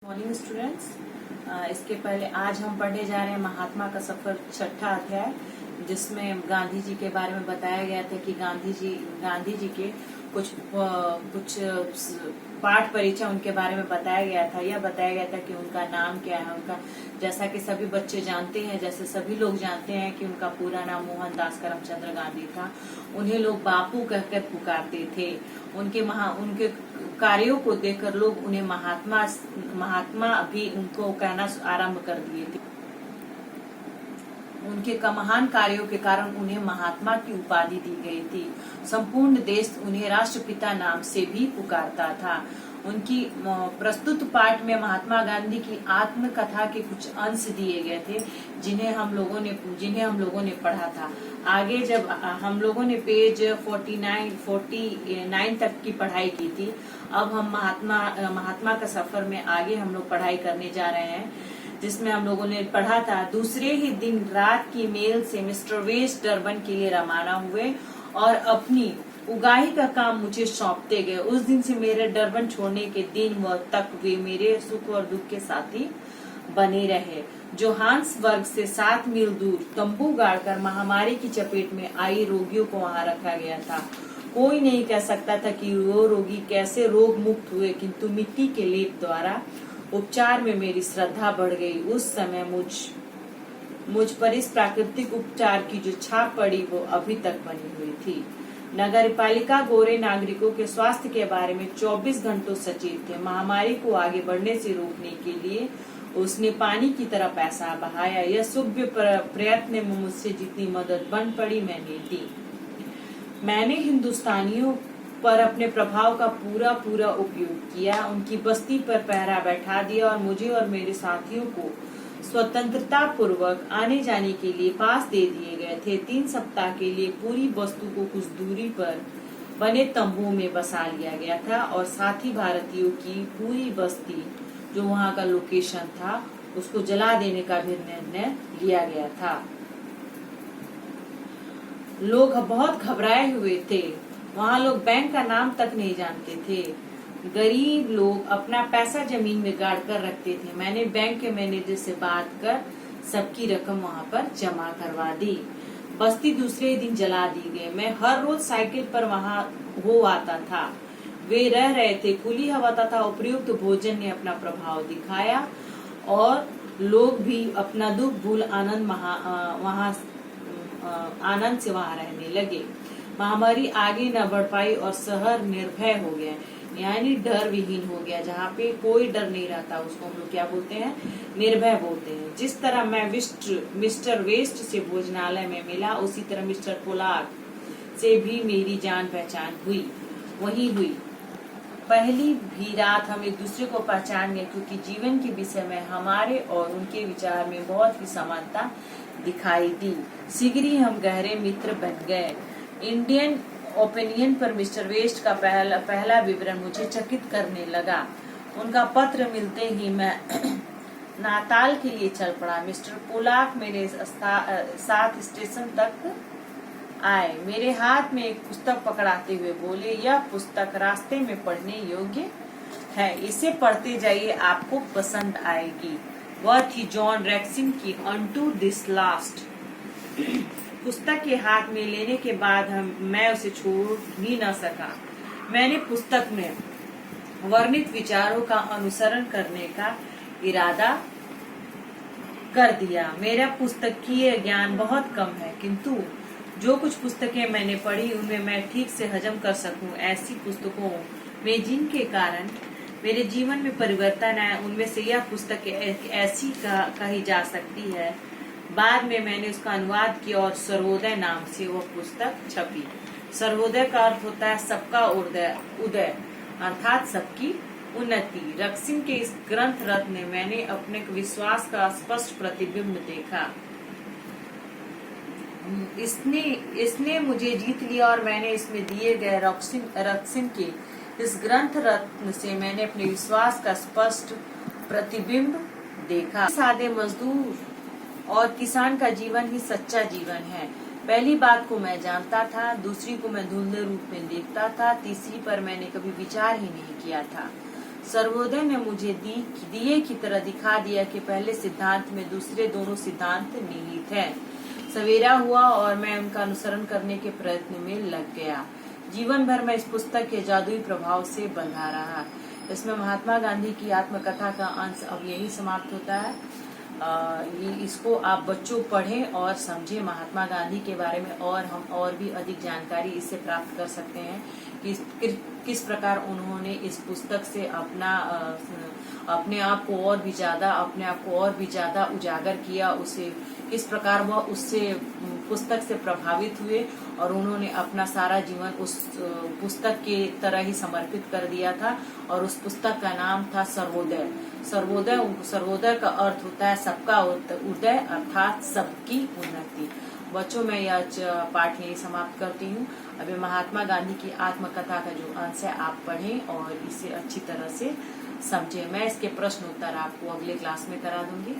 Morning students. इसके पहले आज हम पढ़ने जा रहे हैं महात्मा का सफर छठा अध्याय, जिसमें गांधी जी के बारे में बताया गया था कि गांधी जी के कुछ पाठ परिचय उनके बारे में बताया गया था। यह बताया गया था कि उनका नाम क्या है। उनका, जैसा कि सभी बच्चे जानते हैं, जैसे सभी लोग जानते हैं कि उनका पूरा नाम मोहनदास करमचंद गांधी था। उन्हें लोग बापू कहकर पुकारते थे। उनके कार्यों को देखकर लोग उन्हें महात्मा भी उनको कहना आरंभ कर दिए थे। उनके महान कार्यों के कारण उन्हें महात्मा की उपाधि दी गई थी। संपूर्ण देश उन्हें राष्ट्रपिता नाम से भी पुकारता था। उनकी प्रस्तुत पाठ में महात्मा गांधी की आत्मकथा के कुछ अंश दिए गए थे, जिन्हें हम लोगों ने पढ़ा था। आगे जब हम लोगों ने पेज 49 तक की पढ़ाई की थी, अब हम महात्मा का सफर में आगे हम लोग पढ़ाई करने जा रहे हैं, जिसमें हम लोगों ने पढ़ा था। दूसरे ही दिन रात की मेल से मिस्टर वेस्ट डरबन के लिए रवाना हुए और अपनी उगाही का काम मुझे सौंपते गए। उस दिन से मेरे डरबन छोड़ने के दिन तक वे मेरे सुख और दुख के साथी बने रहे। जोहान्सबर्ग से 7 मील दूर तंबू गाड़कर महामारी की चपेट में आई रोगियों को वहां रखा गया था। कोई नहीं कह सकता था कि वो रोगी कैसे रोग मुक्त हुए, किंतु मिट्टी के लेप द्वारा उपचार में मेरी श्रद्धा बढ़ गई। उस समय मुझ पर इस प्राकृतिक उपचार की जो छाप पड़ी वो अभी तक बनी हुई थी। नगर पालिका गोरे नागरिकों के स्वास्थ्य के बारे में 24 घंटों सचेत थे। महामारी को आगे बढ़ने से रोकने के लिए उसने पानी की तरह पैसा बहाया। यह सुभ्य प्रयत्न में मुझसे जितनी मदद बन पड़ी मैंने दी। मैंने हिंदुस्तानियों पर अपने प्रभाव का पूरा उपयोग किया। उनकी बस्ती पर पहरा बैठा दिया और मुझे और मेरे साथियों को स्वतंत्रता पूर्वक आने जाने के लिए पास दे दिए गए थे। 3 सप्ताह के लिए पूरी बस्ती को कुछ दूरी पर बने तंबुओं में बसा लिया गया था और साथी भारतीयों की पूरी बस्ती, जो वहाँ का लोकेशन था, उसको जला देने का भी निर्णय लिया गया था। लोग बहुत घबराए हुए थे। वहाँ लोग बैंक का नाम तक नहीं जानते थे। गरीब लोग अपना पैसा जमीन में गाड़ कर रखते थे। मैंने बैंक के मैनेजर से बात कर सबकी रकम वहाँ पर जमा करवा दी। बस्ती दूसरे दिन जला दी गई। मैं हर रोज साइकिल पर वहाँ हो आता था। वे रह रहे थे। खुली हवा तथा उपयुक्त भोजन ने अपना प्रभाव दिखाया और लोग भी अपना दुख भूल आनंद से वहाँ रहने लगे। महामारी आगे न बढ़ पाई और शहर निर्भय हो गया, यानी डर विहीन हो गया। जहाँ पे कोई डर नहीं रहता, उसको हम लोग क्या बोलते हैं? निर्भय बोलते हैं। जिस तरह मैं मिस्टर वेस्ट से भोजनालय में मिला, उसी तरह मिस्टर पोलाक से भी मेरी जान पहचान वही हुई। पहली भी रात हम एक दूसरे को पहचान गए, क्योंकि जीवन के विषय में हमारे और उनके विचार में बहुत ही समानता दिखाई दी। शीघ्र ही हम गहरे मित्र बन गए। इंडियन ओपिनियन पर मिस्टर वेस्ट का पहला विवरण मुझे चकित करने लगा। उनका पत्र मिलते ही मैं नाताल के लिए चल पड़ा। मिस्टर पोलाक मेरे साथ स्टेशन तक आए। मेरे हाथ में एक पुस्तक पकड़ाते हुए बोले, यह पुस्तक रास्ते में पढ़ने योग्य है, इसे पढ़ते जाइए, आपको पसंद आएगी। वह थी जॉन रैक्सिन की अनटू दिस लास्ट। पुस्तक के हाथ में लेने के बाद मैं उसे छोड़ ही न सका। मैंने पुस्तक में वर्णित विचारों का अनुसरण करने का इरादा कर दिया। मेरा पुस्तकीय ज्ञान बहुत कम है, किंतु जो कुछ पुस्तकें मैंने पढ़ी उनमें मैं ठीक से हजम कर सकूं। ऐसी पुस्तकों में जिनके कारण मेरे जीवन में परिवर्तन आया, उनमें से यह पुस्तक ऐसी कही जा सकती है। बाद में मैंने उसका अनुवाद किया और सर्वोदय नाम से वह पुस्तक छपी। सर्वोदय का अर्थ होता है सबका उदय, अर्थात सबकी उन्नति। रक्सिन के इस ग्रंथ रत्न में मैंने अपने विश्वास का स्पष्ट प्रतिबिंब देखा। इसने मुझे जीत लिया और मैंने इसमें दिए गए रक्सिन के इस ग्रंथ रत्न से मैंने अपने विश्वास का स्पष्ट प्रतिबिंब देखा। सादे मजदूर और किसान का जीवन ही सच्चा जीवन है। पहली बात को मैं जानता था, दूसरी को मैं धुंधले रूप में देखता था, तीसरी पर मैंने कभी विचार ही नहीं किया था। सर्वोदय ने मुझे दिए की तरह दिखा दिया कि पहले सिद्धांत में दूसरे दोनों सिद्धांत निहित हैं। सवेरा हुआ और मैं उनका अनुसरण करने के प्रयत्न में लग गया। जीवन भर मैं इस पुस्तक के जादुई प्रभाव से बंधा रहा। इसमें महात्मा गांधी की आत्मकथा का अंश अब यही समाप्त होता है। इसको आप बच्चों पढ़ें और समझें महात्मा गांधी के बारे में, और हम और भी अधिक जानकारी इससे प्राप्त कर सकते हैं कि किस प्रकार उन्होंने इस पुस्तक से अपने आप को और भी ज्यादा उजागर किया, उसे किस प्रकार वह उससे पुस्तक से प्रभावित हुए और उन्होंने अपना सारा जीवन उस पुस्तक के तरह ही समर्पित कर दिया था। और उस पुस्तक का नाम था सर्वोदय। सर्वोदय का अर्थ होता है सबका उदय, अर्थात सबकी उन्नति। बच्चों, मैं यह पाठ यही समाप्त करती हूँ। अभी महात्मा गांधी की आत्मकथा का जो अंश है आप पढ़ें और इसे अच्छी तरह से समझें। मैं इसके प्रश्न उत्तर आपको अगले क्लास में करा दूंगी।